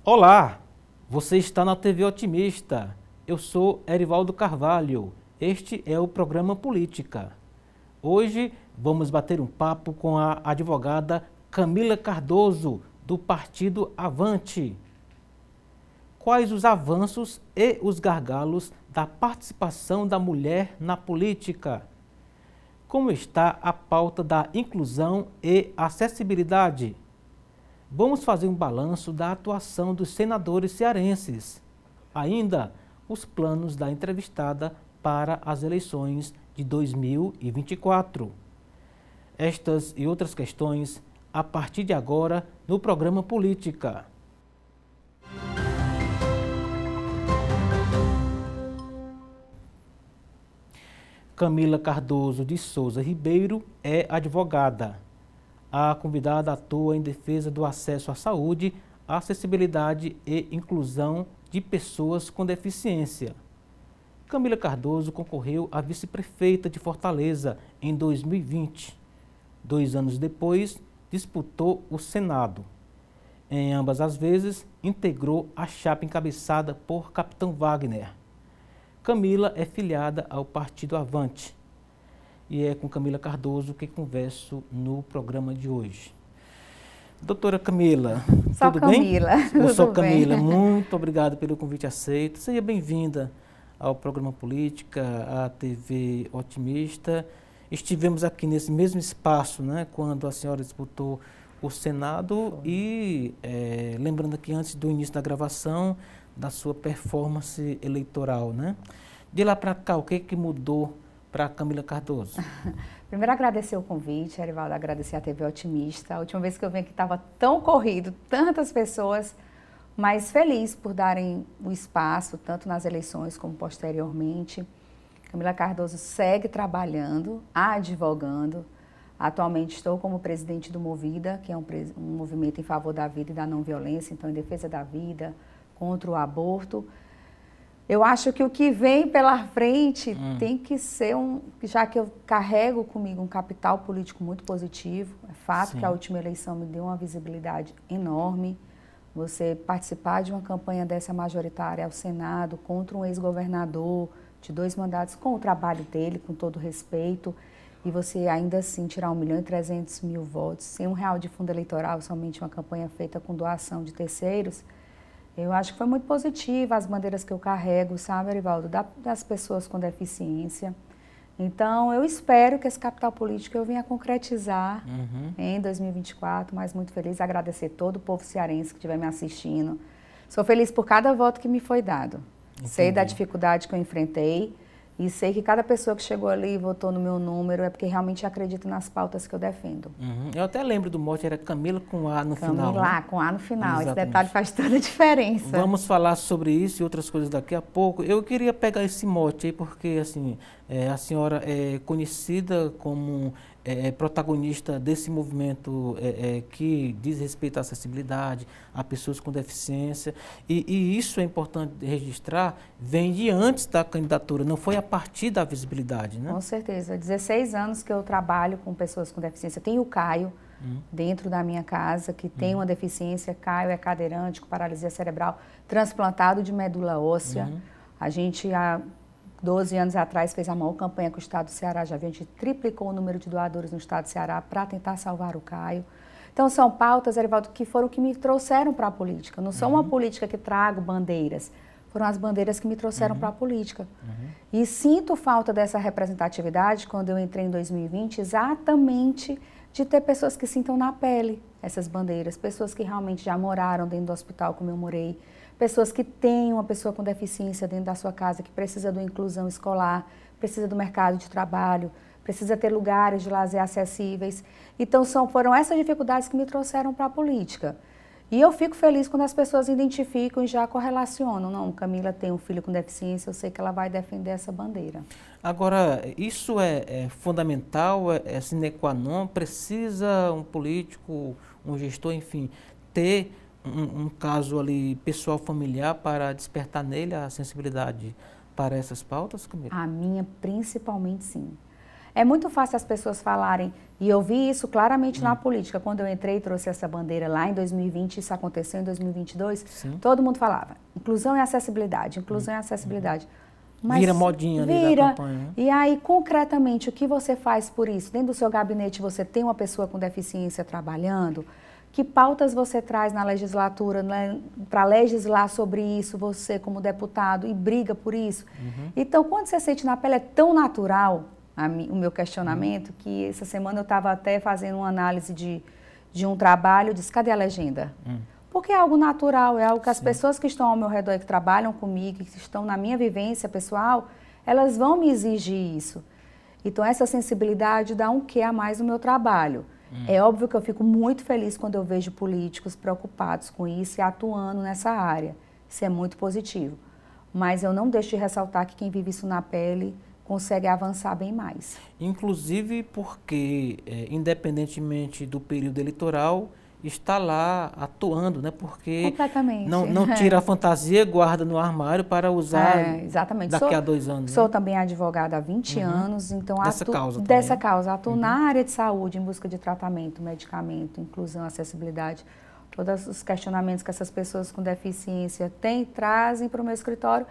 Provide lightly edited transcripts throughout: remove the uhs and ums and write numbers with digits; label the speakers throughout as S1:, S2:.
S1: Olá, você está na TV Otimista. Eu sou Erivaldo Carvalho. Este é o programa Política. Hoje vamos bater um papo com a advogada Camila Cardoso, do Partido Avante. Quais os avanços e os gargalos da participação da mulher na política? Como está a pauta da inclusão e acessibilidade? Vamos fazer um balanço da atuação dos senadores cearenses. Ainda, os planos da entrevistada para as eleições de 2024. Estas e outras questões a partir de agora no programa Política. Camila Cardoso de Souza Ribeiro é advogada. A convidada atua em defesa do acesso à saúde, acessibilidade e inclusão de pessoas com deficiência. Camila Cardoso concorreu a vice-prefeita de Fortaleza em 2020. 2 anos depois, disputou o Senado. Em ambas as vezes, integrou a chapa encabeçada por Capitão Wagner. Camila é filiada ao Partido Avante. E é com Camila Cardoso que converso no programa de hoje. Doutora Camila, tudo
S2: Camila.
S1: bem? Eu sou
S2: Tudo
S1: Camila,
S2: bem.
S1: muito obrigado pelo convite aceito. Seja bem-vinda ao programa Política, à TV Otimista. Estivemos aqui nesse mesmo espaço, né, quando a senhora disputou o Senado e lembrando aqui antes do início da gravação da sua performance eleitoral, né? De lá para cá, o que mudou para Camila Cardoso?
S2: Primeiro, agradecer o convite, Erivaldo, agradecer a TV Otimista. A última vez que eu vim aqui estava tão corrido, tantas pessoas, mas feliz por darem o espaço, tanto nas eleições como posteriormente. Camila Cardoso segue trabalhando, advogando. Atualmente estou como presidente do Movida, que é um movimento em favor da vida e da não violência, então em defesa da vida, contra o aborto. Eu acho que o que vem pela frente tem que ser já que eu carrego comigo um capital político muito positivo. É fato
S1: Sim.
S2: que a última eleição me deu uma visibilidade enorme. Você participar de uma campanha dessa majoritária ao Senado contra um ex-governador de 2 mandatos, com o trabalho dele, com todo respeito, e você ainda assim tirar 1.300.000 votos, sem R$1 de fundo eleitoral, somente uma campanha feita com doação de terceiros, eu acho que foi muito positiva as bandeiras que eu carrego, sabe, Erivaldo, das pessoas com deficiência. Então, eu espero que esse capital político eu venha concretizar em 2024, mas muito feliz, agradecer todo o povo cearense que estiver me assistindo. Sou feliz por cada voto que me foi dado.
S1: Entendi.
S2: Sei da dificuldade que eu enfrentei e sei que cada pessoa que chegou ali e votou no meu número é porque realmente acredita nas pautas que eu defendo.
S1: Eu até lembro do mote, era Camila com A no final.
S2: Camila,
S1: né?
S2: com A no final.
S1: Exatamente.
S2: Esse detalhe faz toda a diferença.
S1: Vamos falar sobre isso e outras coisas daqui a pouco. Eu queria pegar esse mote aí, porque assim, a senhora é conhecida como protagonista desse movimento que diz respeito à acessibilidade, a pessoas com deficiência. E isso é importante registrar, vem de antes da candidatura, não foi a partir da visibilidade, né?
S2: Com certeza. 16 anos que eu trabalho com pessoas com deficiência. Tem o Caio dentro da minha casa, que tem uma deficiência. Caio é cadeirante, com paralisia cerebral, transplantado de medula óssea. A gente, há 12 anos atrás, fez a maior campanha com o Estado do Ceará. Já a gente triplicou o número de doadores no Estado do Ceará para tentar salvar o Caio. Então, são pautas, Erivaldo, que foram que me trouxeram para a política. Não sou uma política que trago bandeiras. Foram as bandeiras que me trouxeram para a política. E sinto falta dessa representatividade quando eu entrei em 2020, exatamente de ter pessoas que sintam na pele essas bandeiras, pessoas que realmente já moraram dentro do hospital como eu morei, pessoas que têm uma pessoa com deficiência dentro da sua casa, que precisa de uma inclusão escolar, precisa do mercado de trabalho, precisa ter lugares de lazer acessíveis. Então, foram essas dificuldades que me trouxeram para a política. E eu fico feliz quando as pessoas identificam e já correlacionam. Não, Camila tem um filho com deficiência, eu sei que ela vai defender essa bandeira.
S1: Agora, isso é fundamental, é sine qua non, precisa um político, um gestor, enfim, ter um caso ali pessoal familiar para despertar nele a sensibilidade para essas pautas, Camila?
S2: A minha, principalmente, sim. É muito fácil as pessoas falarem, e eu vi isso claramente na política, quando eu entrei e trouxe essa bandeira lá em 2020, isso aconteceu em 2022, todo mundo falava, inclusão e acessibilidade, inclusão e acessibilidade.
S1: Mas vira modinha ali da campanha. Né?
S2: E aí, concretamente, o que você faz por isso? Dentro do seu gabinete você tem uma pessoa com deficiência trabalhando? Que pautas você traz na legislatura, né, para legislar sobre isso, você como deputado, e briga por isso? Então, quando você sente na pele, é tão natural o meu questionamento, que essa semana eu estava até fazendo uma análise de um trabalho, eu disse, cadê a legenda? Porque é algo natural, é algo que as pessoas que estão ao meu redor, que trabalham comigo, que estão na minha vivência pessoal, elas vão me exigir isso. Então, essa sensibilidade dá um quê a mais no meu trabalho. É óbvio que eu fico muito feliz quando eu vejo políticos preocupados com isso e atuando nessa área. Isso é muito positivo. Mas eu não deixo de ressaltar que quem vive isso na pele consegue avançar bem mais.
S1: Inclusive porque, independentemente do período eleitoral, está lá atuando, né? Porque não tira a fantasia e guarda no armário para usar daqui a 2 anos.
S2: Sou também advogada há 20 anos, então
S1: dessa
S2: causa atuo na área de saúde, em busca de tratamento, medicamento, inclusão, acessibilidade. Todos os questionamentos que essas pessoas com deficiência trazem para o meu escritório.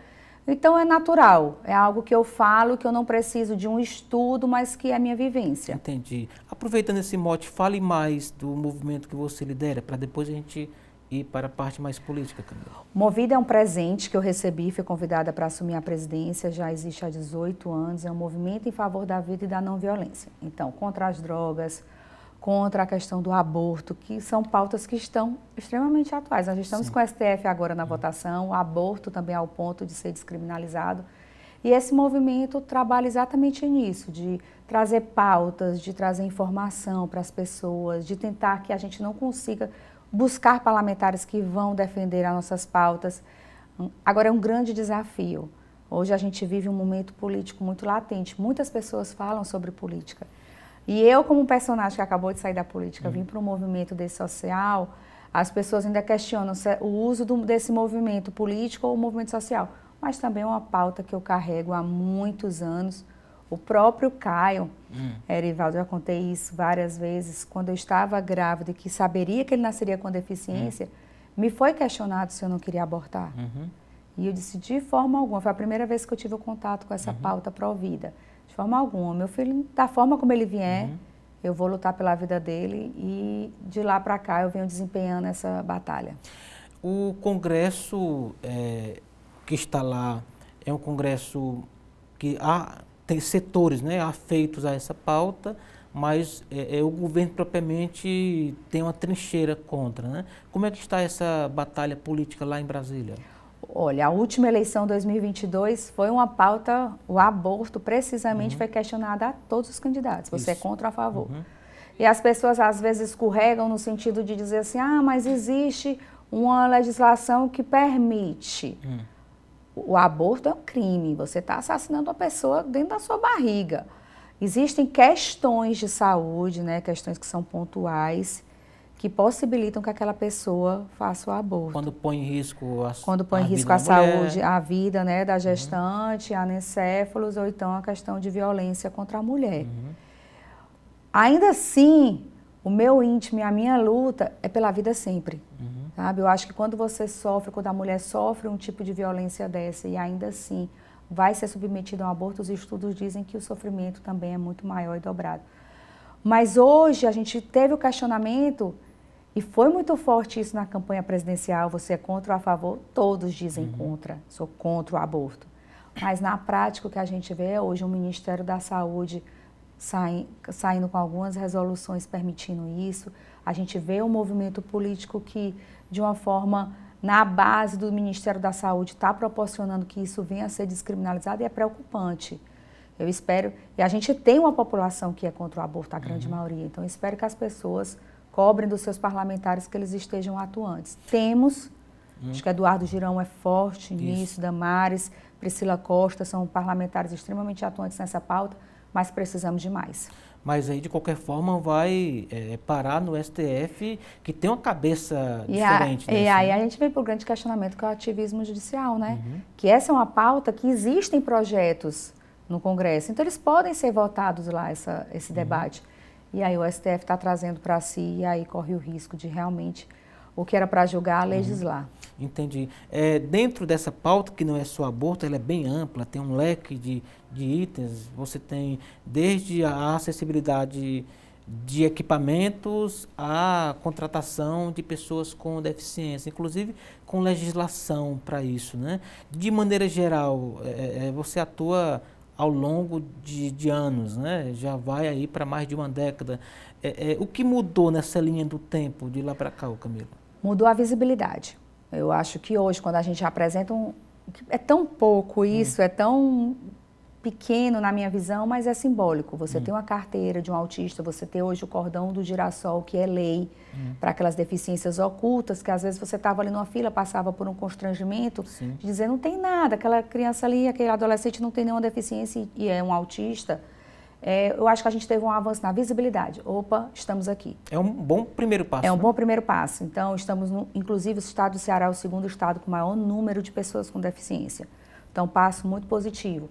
S2: Então é natural, é algo que eu falo, que eu não preciso de um estudo, mas que é a minha vivência.
S1: Entendi. Aproveitando esse mote, fale mais do movimento que você lidera, para depois a gente ir para a parte mais política, Camila.
S2: Movida é um presente que eu recebi, fui convidada para assumir a presidência, já existe há 18 anos, é um movimento em favor da vida e da não violência. Então, contra as drogas, contra a questão do aborto, que são pautas que estão extremamente atuais. Nós estamos com o STF agora na votação, o aborto também ao ponto de ser descriminalizado. E esse movimento trabalha exatamente nisso, de trazer pautas, de trazer informação para as pessoas, de tentar que a gente não consiga buscar parlamentares que vão defender as nossas pautas. Agora é um grande desafio. Hoje a gente vive um momento político muito latente. Muitas pessoas falam sobre política. E eu, como um personagem que acabou de sair da política, vim para um movimento desse social, as pessoas ainda questionam o uso desse movimento político ou movimento social. Mas também é uma pauta que eu carrego há muitos anos. O próprio Caio, Erivaldo, já contei isso várias vezes, quando eu estava grávida e que saberia que ele nasceria com deficiência, me foi questionado se eu não queria abortar. E eu disse, de forma alguma, foi a primeira vez que eu tive o contato com essa pauta pró-vida. De forma alguma. Meu filho, da forma como ele vier, eu vou lutar pela vida dele e de lá para cá eu venho desempenhando essa batalha.
S1: O congresso que está lá é um congresso que tem setores, né, afeitos a essa pauta, mas o governo propriamente tem uma trincheira contra, né? Como é que está essa batalha política lá em Brasília?
S2: Olha, a última eleição 2022 foi uma pauta, o aborto precisamente foi questionado a todos os candidatos, você é contra ou a favor. E as pessoas às vezes escorregam no sentido de dizer assim, mas existe uma legislação que permite. O aborto é um crime, você está assassinando uma pessoa dentro da sua barriga. Existem questões de saúde, né, questões que são pontuais, que possibilitam que aquela pessoa faça o aborto.
S1: Quando põe em risco
S2: a saúde, a vida, né, da gestante, anencéfalos, ou então a questão de violência contra a mulher. Ainda assim, o meu íntimo e a minha luta é pela vida sempre. Sabe? Eu acho que quando você sofre, quando a mulher sofre um tipo de violência dessa e ainda assim vai ser submetida a um aborto, os estudos dizem que o sofrimento também é muito maior e dobrado. Mas hoje a gente teve o questionamento. E foi muito forte isso na campanha presidencial, você é contra ou a favor? Todos dizem contra, sou contra o aborto. Mas na prática o que a gente vê é hoje o Ministério da Saúde saindo com algumas resoluções permitindo isso. A gente vê um movimento político que, de uma forma, na base do Ministério da Saúde, está proporcionando que isso venha a ser descriminalizado e é preocupante. Eu espero, e a gente tem uma população que é contra o aborto, a grande maioria, então eu espero que as pessoas cobrem dos seus parlamentares que eles estejam atuantes. Temos, acho que Eduardo Girão é forte nisso, Damares, Priscila Costa, são parlamentares extremamente atuantes nessa pauta, mas precisamos de mais.
S1: Mas aí, de qualquer forma, vai parar no STF, que tem uma cabeça diferente.
S2: E aí a gente vem para o grande questionamento que é o ativismo judicial, né? Que essa é uma pauta que existem projetos no Congresso. Então, eles podem ser votados lá, esse debate. E aí o STF está trazendo para si, e aí corre o risco de realmente, o que era para julgar, legislar.
S1: Entendi. Dentro dessa pauta, que não é só aborto, ela é bem ampla, tem um leque de itens. Você tem desde a acessibilidade de equipamentos à contratação de pessoas com deficiência, inclusive com legislação para isso, né? De maneira geral, você atua ao longo de anos, né? Já vai aí para mais de uma década. O que mudou nessa linha do tempo, de lá para cá, Camila?
S2: Mudou a visibilidade. Eu acho que hoje, quando a gente apresenta é tão pouco isso, é tão pequeno na minha visão, mas é simbólico. Você tem uma carteira de um autista, você tem hoje o cordão do girassol, que é lei, para aquelas deficiências ocultas, que às vezes você estava ali numa fila, passava por um constrangimento, de dizer, não tem nada, aquela criança ali, aquele adolescente não tem nenhuma deficiência e é um autista. Eu acho que a gente teve um avanço na visibilidade. Opa, estamos aqui.
S1: É um bom primeiro passo.
S2: É um bom primeiro passo. Então, inclusive, o estado do Ceará é o segundo estado com maior número de pessoas com deficiência. Então, passo muito positivo.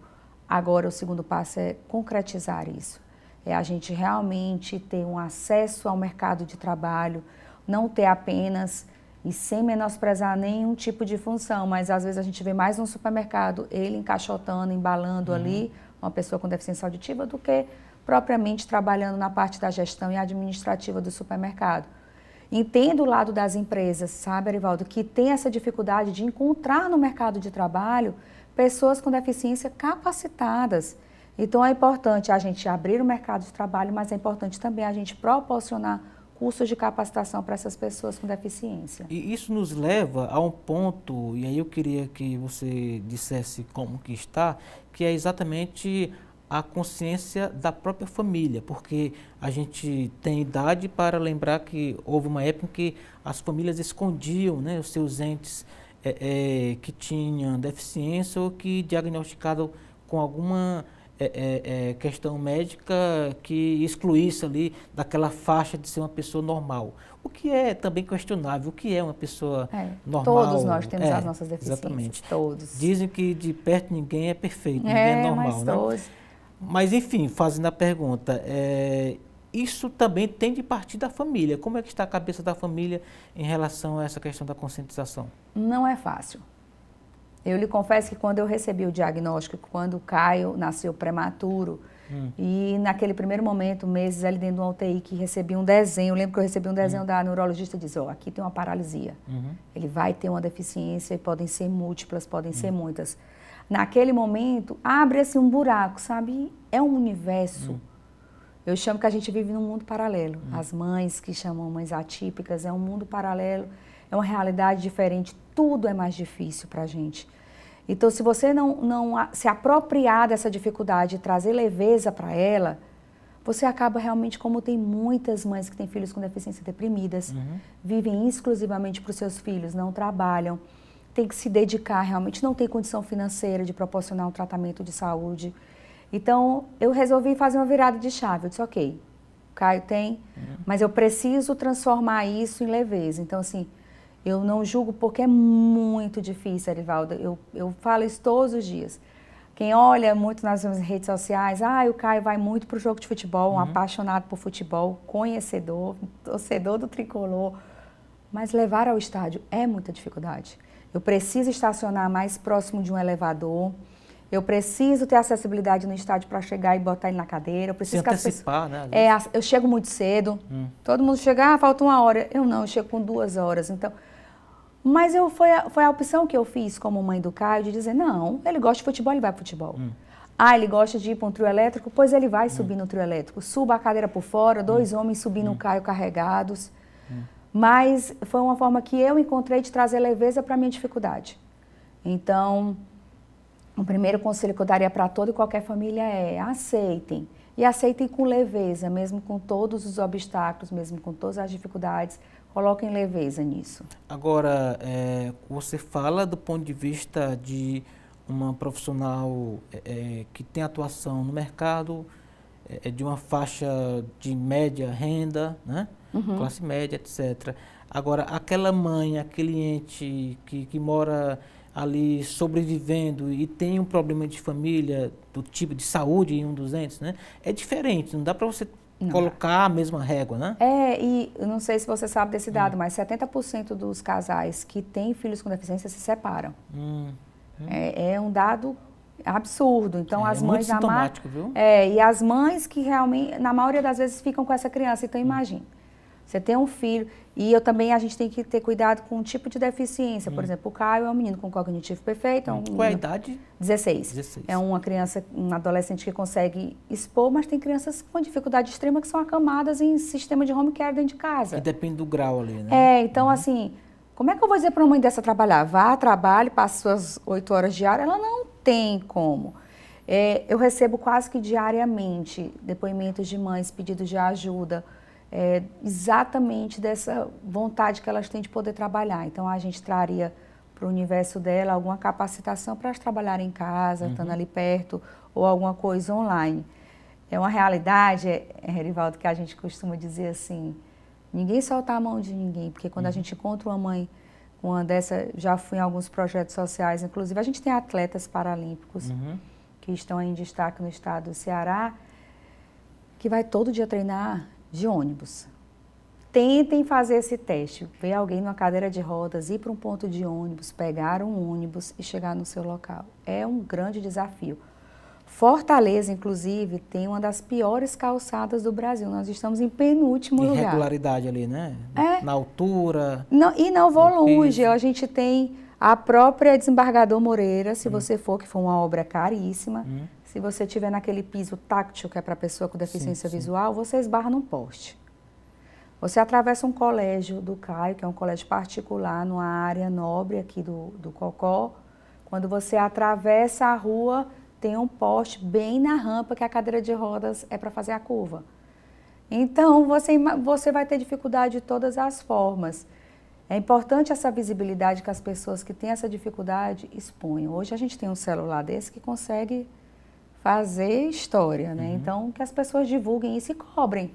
S2: Agora, o segundo passo é concretizar isso. É a gente realmente ter um acesso ao mercado de trabalho, não ter apenas, e sem menosprezar nenhum tipo de função, mas às vezes a gente vê mais no supermercado, ele encaixotando, embalando ali, uma pessoa com deficiência auditiva, do que propriamente trabalhando na parte da gestão e administrativa do supermercado. Entendo o lado das empresas, sabe, Arivaldo, que tem essa dificuldade de encontrar no mercado de trabalho pessoas com deficiência capacitadas. Então, é importante a gente abrir o mercado de trabalho, mas é importante também a gente proporcionar cursos de capacitação para essas pessoas com deficiência.
S1: E isso nos leva a um ponto, e aí eu queria que você dissesse como que está, que é exatamente a consciência da própria família, porque a gente tem idade para lembrar que houve uma época em que as famílias escondiam, né, os seus entes que tinham deficiência ou que diagnosticaram com alguma questão médica que excluísse ali daquela faixa de ser uma pessoa normal. O que é também questionável, o que é uma pessoa normal?
S2: Todos nós temos as nossas deficiências,
S1: exatamente.
S2: Todos.
S1: Dizem que de perto ninguém é perfeito, ninguém é normal,
S2: mas
S1: né?
S2: todos.
S1: Mas enfim, fazendo a pergunta, isso também tem de partir da família. Como é que está a cabeça da família em relação a essa questão da conscientização?
S2: Não é fácil. Eu lhe confesso que quando eu recebi o diagnóstico, quando o Caio nasceu prematuro, e naquele primeiro momento, meses ali dentro de uma UTI, que recebi um desenho, eu lembro que eu recebi um desenho da neurologista, dizendo, aqui tem uma paralisia, ele vai ter uma deficiência e podem ser múltiplas, podem ser muitas. Naquele momento, abre-se um buraco, sabe? É um universo. Eu chamo que a gente vive num mundo paralelo. As mães que chamam mães atípicas, é um mundo paralelo, é uma realidade diferente, tudo é mais difícil para a gente. Então, se você não se apropriar dessa dificuldade e trazer leveza para ela, você acaba realmente, como tem muitas mães que têm filhos com deficiência deprimidas, vivem exclusivamente para os seus filhos, não trabalham, tem que se dedicar realmente, não tem condição financeira de proporcionar um tratamento de saúde. Então, eu resolvi fazer uma virada de chave. Eu disse, ok, o Caio tem, mas eu preciso transformar isso em leveza. Então, assim, eu não julgo porque é muito difícil, Arivaldo. Eu falo isso todos os dias. Quem olha muito nas redes sociais, o Caio vai muito para o jogo de futebol, um apaixonado por futebol, conhecedor, torcedor do tricolor. Mas levar ao estádio é muita dificuldade. Eu preciso estacionar mais próximo de um elevador. Eu preciso ter acessibilidade no estádio para chegar e botar ele na cadeira. Eu preciso
S1: se antecipar, né?
S2: Eu chego muito cedo. Todo mundo chega, falta 1 hora. Eu não, eu chego com 2 horas. Então, mas foi a opção que eu fiz como mãe do Caio de dizer, não, ele gosta de futebol, ele vai para futebol. Ele gosta de ir para um trio elétrico, pois ele vai subir no trio elétrico. Suba a cadeira por fora, 2 homens subindo o Caio carregados. Mas foi uma forma que eu encontrei de trazer leveza para a minha dificuldade. Então, o primeiro conselho que eu daria para toda e qualquer família é aceitem. E aceitem com leveza, mesmo com todos os obstáculos, mesmo com todas as dificuldades, coloquem leveza nisso.
S1: Agora, você fala do ponto de vista de uma profissional que tem atuação no mercado, de uma faixa de média renda, né? Classe média, etc. Agora, aquela mãe, aquele ente que mora ali sobrevivendo e tem um problema de família, do tipo de saúde em um dos entes, né? É diferente, não dá para você colocar a mesma régua, né?
S2: E eu não sei se você sabe desse dado, mas 70% dos casais que têm filhos com deficiência se separam. É um dado absurdo. Então, as mães...
S1: muito sintomático, viu?
S2: E as mães que realmente, na maioria das vezes, ficam com essa criança. Então, imagine, você tem um filho... E a gente tem que ter cuidado com o tipo de deficiência. Por exemplo, o Caio é um menino com cognitivo perfeito.
S1: Qual é a idade?
S2: 16. É uma criança, um adolescente que consegue expor, mas tem crianças com dificuldade extrema que são acamadas em sistema de home care dentro de casa.
S1: E depende do grau ali, né?
S2: Então assim, como é que eu vou dizer para uma mãe dessa trabalhar? Vá, trabalhe, passe suas 8 horas diárias. Ela não tem como. Eu recebo quase que diariamente depoimentos de mães, pedidos de ajuda, exatamente dessa vontade que elas têm de poder trabalhar. Então, a gente traria para o universo dela alguma capacitação para elas trabalharem em casa, estando ali perto, ou alguma coisa online. É uma realidade, Erivaldo, que a gente costuma dizer assim, ninguém solta a mão de ninguém, porque quando a gente encontra uma mãe, uma dessa, já fui em alguns projetos sociais, inclusive a gente tem atletas paralímpicos que estão em destaque no estado do Ceará, que vai todo dia treinar de ônibus. Tentem fazer esse teste, ver alguém numa cadeira de rodas, ir para um ponto de ônibus, pegar um ônibus e chegar no seu local. É um grande desafio. Fortaleza, inclusive, tem uma das piores calçadas do Brasil. Nós estamos em penúltimo lugar.
S1: Irregularidade ali, né? Na altura.
S2: Não vou longe. A gente tem a própria Desembargador Moreira, se você for, que foi uma obra caríssima. Se você estiver naquele piso táctil, que é para pessoa com deficiência visual, você esbarra num poste. Você atravessa um colégio do Caio, que é um colégio particular, numa área nobre aqui do Cocó. Quando você atravessa a rua, tem um poste bem na rampa, que a cadeira de rodas é para fazer a curva. Então, você vai ter dificuldade de todas as formas. É importante essa visibilidade que as pessoas que têm essa dificuldade exponham. Hoje a gente tem um celular desse que consegue fazer história, né? Então, que as pessoas divulguem isso e cobrem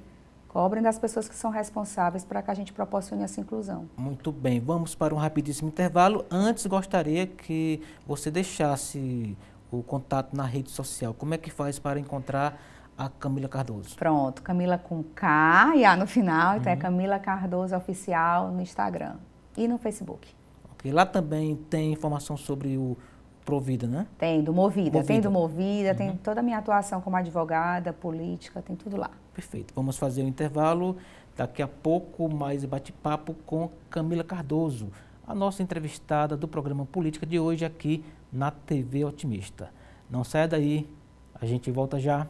S2: das pessoas que são responsáveis para que a gente proporcione essa inclusão.
S1: Muito bem, vamos para um rapidíssimo intervalo. Antes, gostaria que você deixasse o contato na rede social. Como é que faz para encontrar a Camila Cardoso?
S2: Pronto, Camila com K e A no final, então é Camila Cardoso Oficial no Instagram e no Facebook.
S1: Ok, lá também tem informação sobre o Provida, né?
S2: Tem, do Movida. Tem do Movida, tem toda a minha atuação como advogada, política, tem tudo lá.
S1: Perfeito. Vamos fazer um intervalo. Daqui a pouco, mais bate-papo com Camila Cardoso, a nossa entrevistada do programa Política de hoje aqui na TV Otimista. Não saia daí, a gente volta já.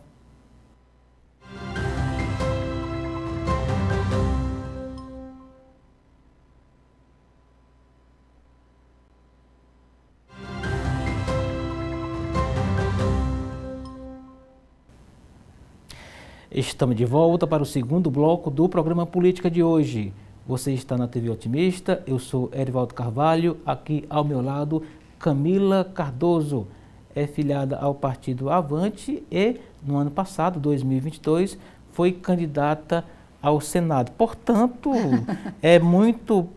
S1: Estamos de volta para o segundo bloco do programa Política de hoje. Você está na TV Otimista, eu sou Erivaldo Carvalho, aqui ao meu lado Camila Cardoso, é filiada ao partido Avante e no ano passado, 2022, foi candidata ao Senado. Portanto, é muito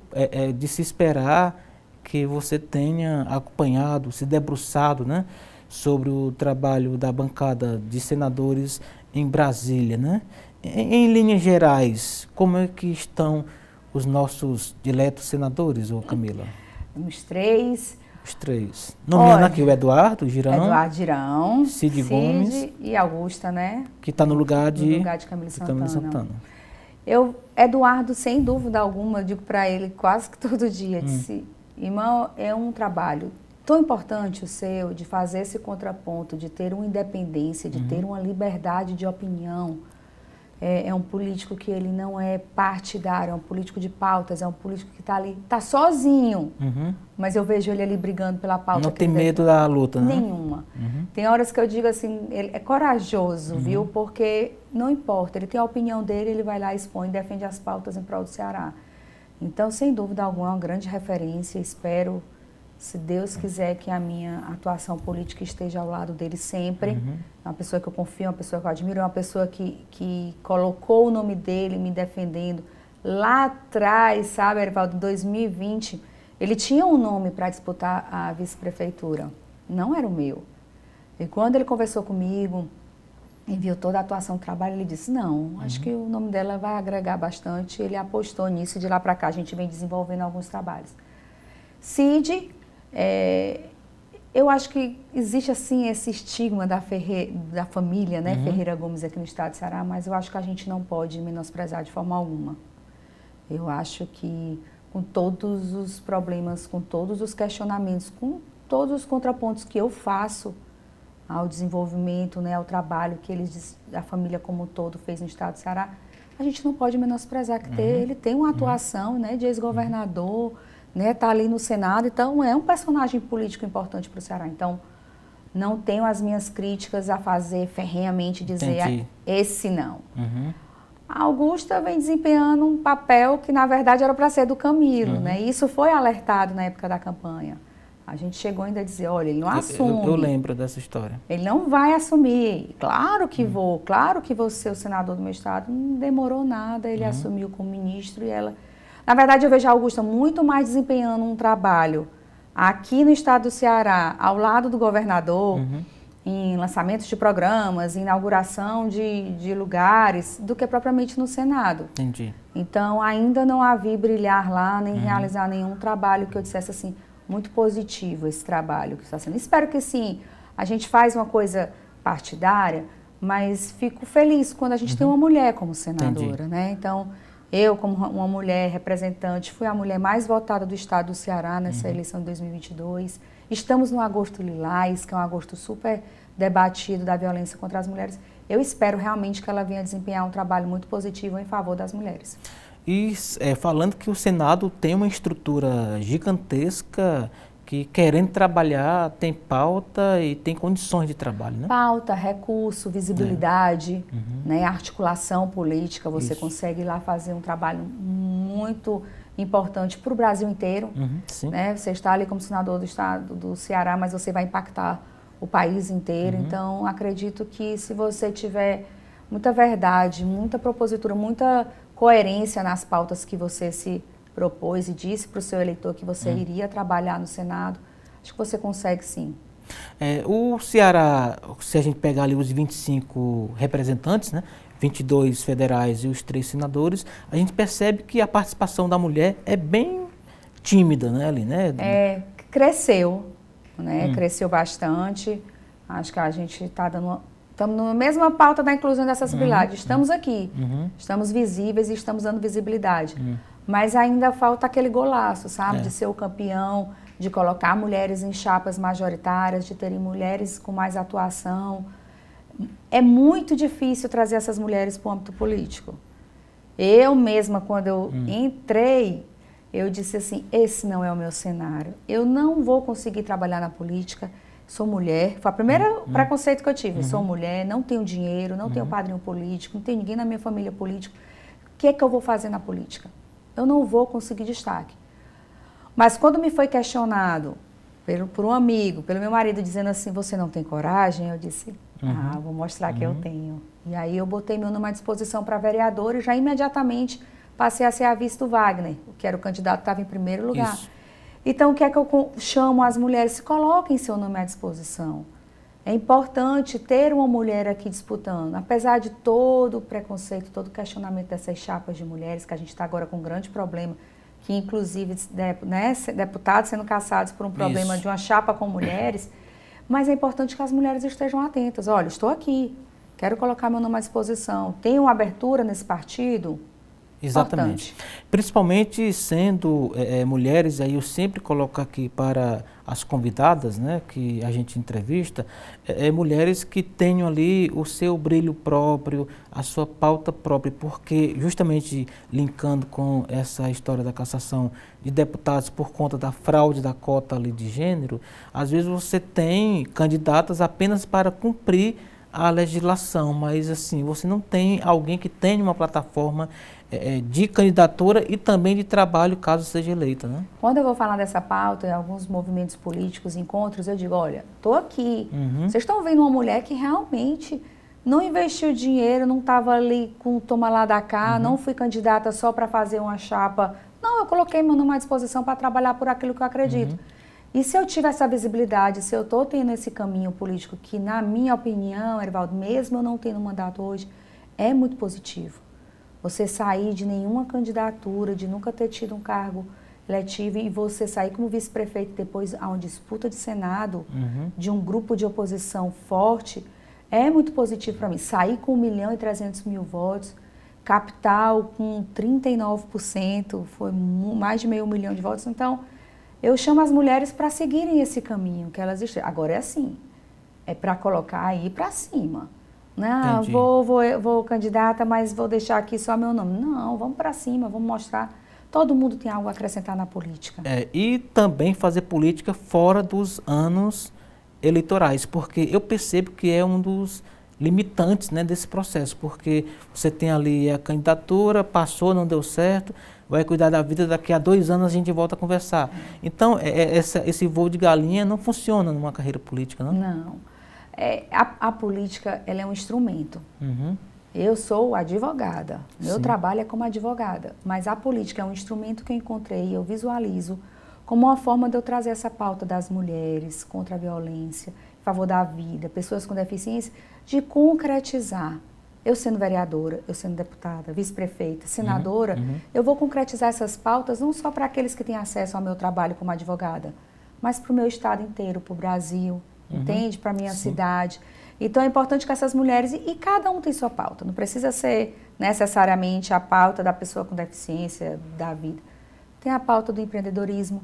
S1: de se esperar que você tenha acompanhado, se debruçado, né, sobre o trabalho da bancada de senadores em Brasília, né? Em linhas gerais, como é que estão os nossos diletos senadores, ô Camila?
S2: Os três.
S1: Os três. Nomeando aqui o Eduardo Girão, Cid Gomes
S2: e Augusta, né?
S1: Que está no lugar de
S2: Camila Santana. Eduardo, sem dúvida alguma, eu digo para ele quase que todo dia, disse, irmão, é um trabalho tão importante o seu, de fazer esse contraponto, de ter uma independência, de ter uma liberdade de opinião. É um político que ele não é partidário, é um político de pautas, é um político que está ali, está sozinho, mas eu vejo ele ali brigando pela pauta.
S1: Não tem medo da luta, né?
S2: Nenhuma. Tem horas que eu digo assim, ele é corajoso, viu? Porque não importa, ele tem a opinião dele, ele vai lá, expõe, defende as pautas em prol do Ceará. Então, sem dúvida alguma, é uma grande referência, espero, se Deus quiser, que a minha atuação política esteja ao lado dele sempre. É uma pessoa que eu confio, uma pessoa que eu admiro, é uma pessoa que colocou o nome dele me defendendo. Lá atrás, sabe, Erivaldo, em 2020, Ele tinha um nome para disputar a vice-prefeitura, não era o meu. E quando ele conversou comigo, e viu toda a atuação do trabalho, ele disse, não, acho que o nome dela vai agregar bastante. Ele apostou nisso e de lá para cá a gente vem desenvolvendo alguns trabalhos. Cid, eu acho que existe assim esse estigma da família, né, Ferreira Gomes aqui no estado de Ceará, mas eu acho que a gente não pode menosprezar de forma alguma. Eu acho que com todos os problemas, com todos os questionamentos, com todos os contrapontos que eu faço ao desenvolvimento, né, ao trabalho que a família como um todo fez no estado do Ceará, a gente não pode menosprezar que ele tem uma atuação, né, de ex-governador, né, tá ali no Senado, então é um personagem político importante para o Ceará. Então, não tenho as minhas críticas a fazer ferrenhamente, dizer esse não. A Augusta vem desempenhando um papel que, na verdade, era para ser do Camilo, né? Isso foi alertado na época da campanha. A gente chegou ainda a dizer, olha, ele não assume.
S1: Eu lembro dessa história.
S2: Ele não vai assumir. Claro que claro que vou ser o senador do meu estado. Não demorou nada, ele assumiu como ministro e ela... Na verdade, eu vejo a Augusta muito mais desempenhando um trabalho aqui no estado do Ceará, ao lado do governador, em lançamentos de programas, em inauguração de lugares, do que propriamente no Senado.
S1: Entendi.
S2: Então, ainda não a vi brilhar lá, nem realizar nenhum trabalho que eu dissesse assim, muito positivo esse trabalho que está sendo. Espero que sim, a gente faz uma coisa partidária, mas fico feliz quando a gente tem uma mulher como senadora, né? Então, eu como uma mulher representante, fui a mulher mais votada do estado do Ceará nessa eleição de 2022. Estamos no Agosto Lilás, que é um agosto super debatido da violência contra as mulheres. Eu espero realmente que ela venha desempenhar um trabalho muito positivo em favor das mulheres.
S1: E falando que o Senado tem uma estrutura gigantesca, que querendo trabalhar tem pauta e tem condições de trabalho, né?
S2: Pauta, recurso, visibilidade, né, articulação política, você consegue lá fazer um trabalho muito importante para o Brasil inteiro. Né? Você está ali como senador do estado do Ceará, mas você vai impactar o país inteiro. Então, acredito que se você tiver muita verdade, muita propositura, muita coerência nas pautas que você se propôs e disse para o seu eleitor que você iria trabalhar no Senado, acho que você consegue sim.
S1: O Ceará, se a gente pegar ali os 25 representantes, né, 22 federais e os 3 senadores, a gente percebe que a participação da mulher é bem tímida, né, ali, né?
S2: Cresceu, né? Cresceu bastante. Acho que a gente está dando... Estamos na mesma pauta da inclusão e da acessibilidade. Estamos aqui, estamos visíveis e estamos dando visibilidade. Mas ainda falta aquele golaço, sabe? De ser o campeão, de colocar mulheres em chapas majoritárias, de terem mulheres com mais atuação. É muito difícil trazer essas mulheres para o âmbito político. Eu mesma, quando eu entrei, eu disse assim, esse não é o meu cenário. Eu não vou conseguir trabalhar na política. Sou mulher, foi o primeiro preconceito que eu tive. Sou mulher, não tenho dinheiro, não tenho padrinho político, não tenho ninguém na minha família político. O que é que eu vou fazer na política? Eu não vou conseguir destaque. Mas quando me foi questionado por um amigo, pelo meu marido, dizendo assim, você não tem coragem? Eu disse, vou mostrar que eu tenho. E aí eu botei meu nome à disposição para vereador e já imediatamente passei a ser a vice do Wagner, que era o candidato que estava em primeiro lugar. Isso. Então, o que é que eu chamo as mulheres? Se coloquem seu nome à disposição. É importante ter uma mulher aqui disputando. Apesar de todo o preconceito, todo o questionamento dessas chapas de mulheres, que a gente está agora com um grande problema, que inclusive né, deputados sendo caçados por um problema de uma chapa com mulheres, mas é importante que as mulheres estejam atentas. Olha, estou aqui, quero colocar meu nome à disposição. Tem uma abertura nesse partido?
S1: Exatamente. Importante. Principalmente sendo mulheres, aí eu sempre coloco aqui para as convidadas, né, que a gente entrevista, mulheres que tenham ali o seu brilho próprio, a sua pauta própria, porque justamente linkando com essa história da cassação de deputados por conta da fraude da cota ali de gênero, às vezes você tem candidatas apenas para cumprir a legislação, mas assim, você não tem alguém que tenha uma plataforma de candidatura e também de trabalho, caso seja eleita, né?
S2: Quando eu vou falar dessa pauta em alguns movimentos políticos, encontros, eu digo, olha, estou aqui. Vocês estão vendo uma mulher que realmente não investiu dinheiro, não estava ali com toma lá da cá, não fui candidata só para fazer uma chapa. Não, Não, eu coloquei meu nome à disposição para trabalhar por aquilo que eu acredito. E se eu tiver essa visibilidade, se eu estou tendo esse caminho político, que na minha opinião, Erivaldo, mesmo eu não tendo mandato hoje, é muito positivo. Você sair de nenhuma candidatura, de nunca ter tido um cargo eletivo e você sair como vice-prefeito depois a uma disputa de Senado, de um grupo de oposição forte, é muito positivo para mim. Sair com 1.300.000 votos, capital com 39%, foi mais de 500 mil de votos. Então, eu chamo as mulheres para seguirem esse caminho que elas estão. Agora é assim, é para colocar aí para cima. Não, vou candidata, mas vou deixar aqui só meu nome. Não, vamos para cima, vamos mostrar. Todo mundo tem algo a acrescentar na política.
S1: E também fazer política fora dos anos eleitorais, porque eu percebo que é um dos limitantes, né, desse processo, porque você tem ali a candidatura, passou, não deu certo, vai cuidar da vida, daqui a 2 anos a gente volta a conversar. Então, esse voo de galinha não funciona numa carreira política, não?
S2: Não. A política, ela é um instrumento. Eu sou advogada, meu trabalho é como advogada, mas a política é um instrumento que eu encontrei, eu visualizo como uma forma de eu trazer essa pauta das mulheres contra a violência, em favor da vida, pessoas com deficiência, de concretizar. Eu sendo vereadora, eu sendo deputada, vice-prefeita, senadora, eu vou concretizar essas pautas não só para aqueles que têm acesso ao meu trabalho como advogada, mas para o meu estado inteiro, para o Brasil, entende? Para a minha cidade. Então é importante que essas mulheres, e cada um tem sua pauta, não precisa ser necessariamente a pauta da pessoa com deficiência, da vida. Tem a pauta do empreendedorismo,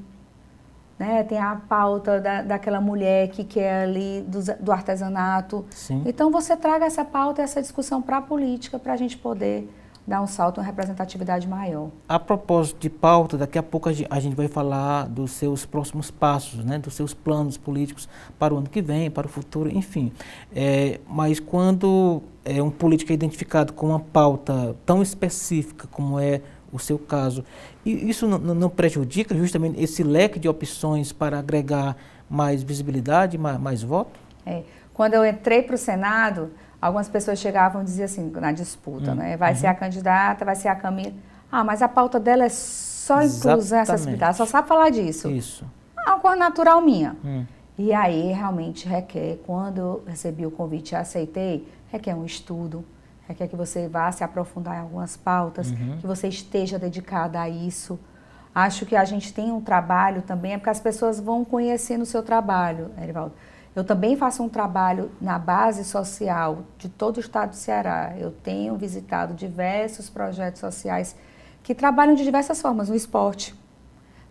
S2: né? Tem a pauta daquela mulher que quer ali do artesanato. Então você traga essa pauta, essa discussão para a política, para a gente poder dar um salto, uma representatividade maior.
S1: A propósito de pauta, daqui a pouco a gente vai falar dos seus próximos passos, né, dos seus planos políticos para o ano que vem, para o futuro, enfim. Mas quando um político é identificado com uma pauta tão específica como é o seu caso, isso não prejudica justamente esse leque de opções para agregar mais visibilidade, mais voto?
S2: Quando eu entrei para o Senado, algumas pessoas chegavam e diziam assim, na disputa, né? Vai ser a candidata, vai ser a Camila. Ah, mas a pauta dela é só inclusão e acessibilidade, só sabe falar disso.
S1: Isso.
S2: Uma coisa natural minha. E aí, realmente, requer, quando eu recebi o convite e aceitei, requer um estudo, requer que você vá se aprofundar em algumas pautas, que você esteja dedicada a isso. Acho que a gente tem um trabalho também, é porque as pessoas vão conhecendo o seu trabalho, Erivaldo. Eu também faço um trabalho na base social de todo o estado do Ceará. Eu tenho visitado diversos projetos sociais que trabalham de diversas formas, no esporte,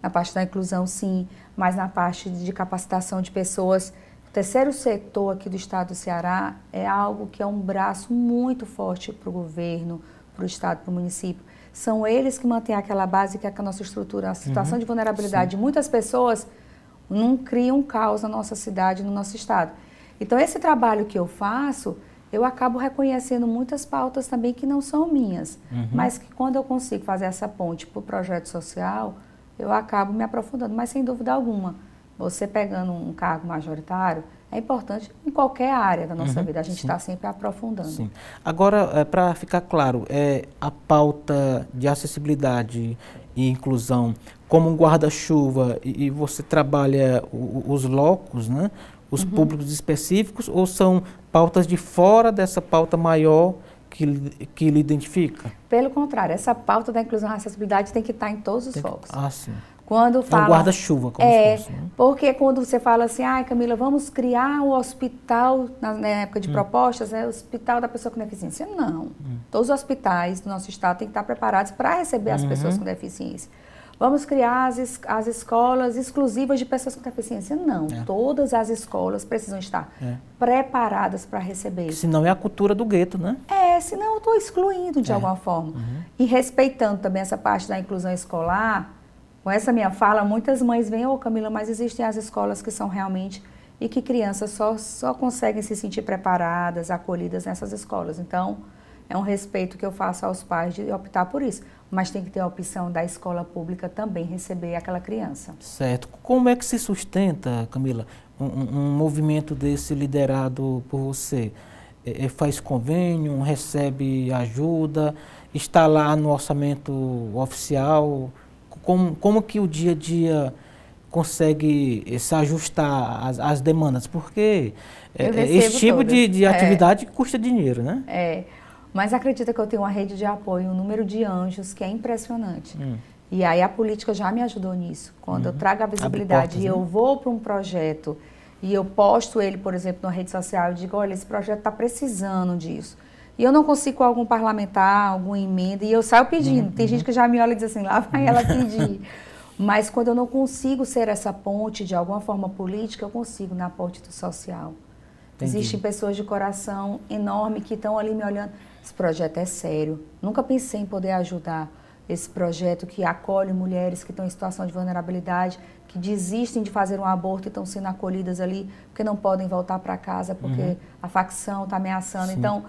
S2: na parte da inclusão, sim, mas na parte de capacitação de pessoas. O terceiro setor aqui do estado do Ceará é algo que é um braço muito forte para o governo, para o estado, para o município. São eles que mantêm aquela base, que é a nossa estrutura, a situação de vulnerabilidade de muitas pessoas não cria um caos na nossa cidade, no nosso estado. Então, esse trabalho que eu faço, eu acabo reconhecendo muitas pautas também que não são minhas, mas que quando eu consigo fazer essa ponte para o projeto social, eu acabo me aprofundando. Mas, sem dúvida alguma, você pegando um cargo majoritário, é importante em qualquer área da nossa vida, a gente está sempre aprofundando.
S1: Agora, para ficar claro, a pauta de acessibilidade e inclusão como um guarda-chuva e você trabalha os locos, né, os públicos específicos, ou são pautas de fora dessa pauta maior que lhe identifica?
S2: Pelo contrário, essa pauta da inclusão e acessibilidade tem que estar em todos os focos.
S1: Sim.
S2: Quando fala,
S1: é um guarda-chuva, como se fosse, né?
S2: Porque quando você fala assim, Camila, vamos criar o hospital, na época de propostas, o hospital da pessoa com deficiência. Não. Todos os hospitais do nosso estado têm que estar preparados para receber as pessoas com deficiência. Vamos criar as escolas exclusivas de pessoas com deficiência. Não. Todas as escolas precisam estar preparadas para receber.
S1: Senão é a cultura do gueto, né?
S2: Senão eu estou excluindo de alguma forma. E respeitando também essa parte da inclusão escolar. Com essa minha fala, muitas mães veem, Camila, mas existem as escolas que são realmente, e que crianças só conseguem se sentir preparadas, acolhidas nessas escolas. Então, é um respeito que eu faço aos pais de optar por isso. Mas tem que ter a opção da escola pública também receber aquela criança.
S1: Certo. Como é que se sustenta, Camila, um movimento desse liderado por você? Faz convênio, recebe ajuda, está lá no orçamento oficial? como que o dia a dia consegue se ajustar às demandas? Porque esse tipo de atividade custa dinheiro, né?
S2: Mas acredita que eu tenho uma rede de apoio, um número de anjos que é impressionante. E aí a política já me ajudou nisso. Quando eu trago a visibilidade e eu vou para um projeto e eu posto ele, por exemplo, na rede social e digo, olha, esse projeto está precisando disso. E eu não consigo com algum parlamentar, alguma emenda, e eu saio pedindo. Tem gente que já me olha e diz assim, lá vai ela pedir. Mas quando eu não consigo ser essa ponte de alguma forma política, eu consigo na ponte do social. Entendi. Existem pessoas de coração enorme que estão ali me olhando. Esse projeto é sério. Nunca pensei em poder ajudar esse projeto que acolhe mulheres que estão em situação de vulnerabilidade, que desistem de fazer um aborto e estão sendo acolhidas ali porque não podem voltar para casa, porque a facção está ameaçando. Sim. Então,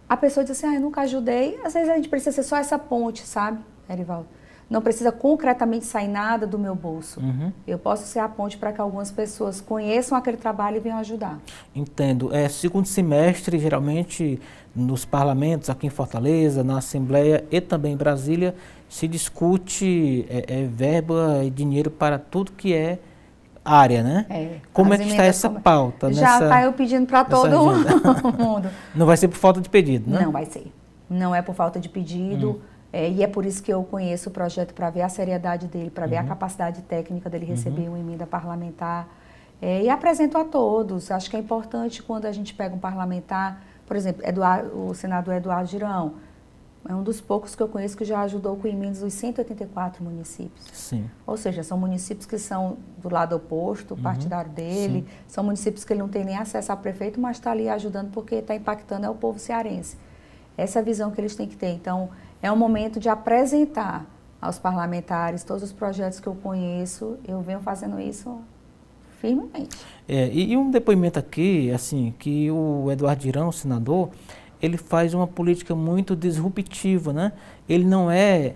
S2: a pessoa diz assim, eu nunca ajudei. Às vezes a gente precisa ser só essa ponte, sabe, Erivaldo? Não precisa concretamente sair nada do meu bolso. Eu posso ser a ponte para que algumas pessoas conheçam aquele trabalho e venham ajudar.
S1: Entendo. Segundo semestre, geralmente, nos parlamentos, aqui em Fortaleza, na Assembleia e também em Brasília, se discute verba e dinheiro para tudo que é área, né? Como é que está essa pauta?
S2: Já está eu pedindo para todo mundo.
S1: Não vai ser por falta de pedido, né?
S2: Não vai ser. Não é por falta de pedido. E é por isso que eu conheço o projeto, para ver a seriedade dele, para ver a capacidade técnica dele receber uma emenda parlamentar. E apresento a todos. Acho que é importante quando a gente pega um parlamentar, por exemplo, o senador Eduardo Girão, é um dos poucos que eu conheço que já ajudou com emendas dos 184 municípios.
S1: Sim.
S2: Ou seja, são municípios que são do lado oposto, partidário dele, são municípios que ele não tem nem acesso ao prefeito, mas está ali ajudando porque está impactando o povo cearense. Essa é a visão que eles têm que ter. Então, é um momento de apresentar aos parlamentares todos os projetos que eu conheço. Eu venho fazendo isso firmemente.
S1: E um depoimento aqui, assim, que o Eduardo Girão, o senador, ele faz uma política muito disruptiva, né? Ele não é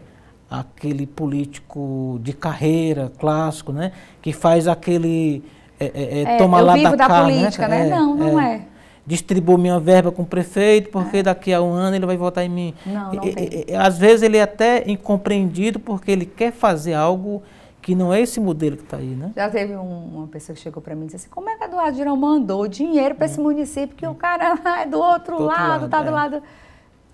S1: aquele político de carreira clássico, né? Que faz aquele toma lá da cá,
S2: da política, né? Não é.
S1: Distribuo minha verba com o prefeito, porque daqui a um ano ele vai votar em mim.
S2: Não tem.
S1: Às vezes ele é até incompreendido porque ele quer fazer algo que não é esse modelo que está aí, né?
S2: Já teve uma pessoa que chegou para mim e disse assim, como é que a Eduardo Girão mandou dinheiro para esse município que o cara é do outro lado, está do lado...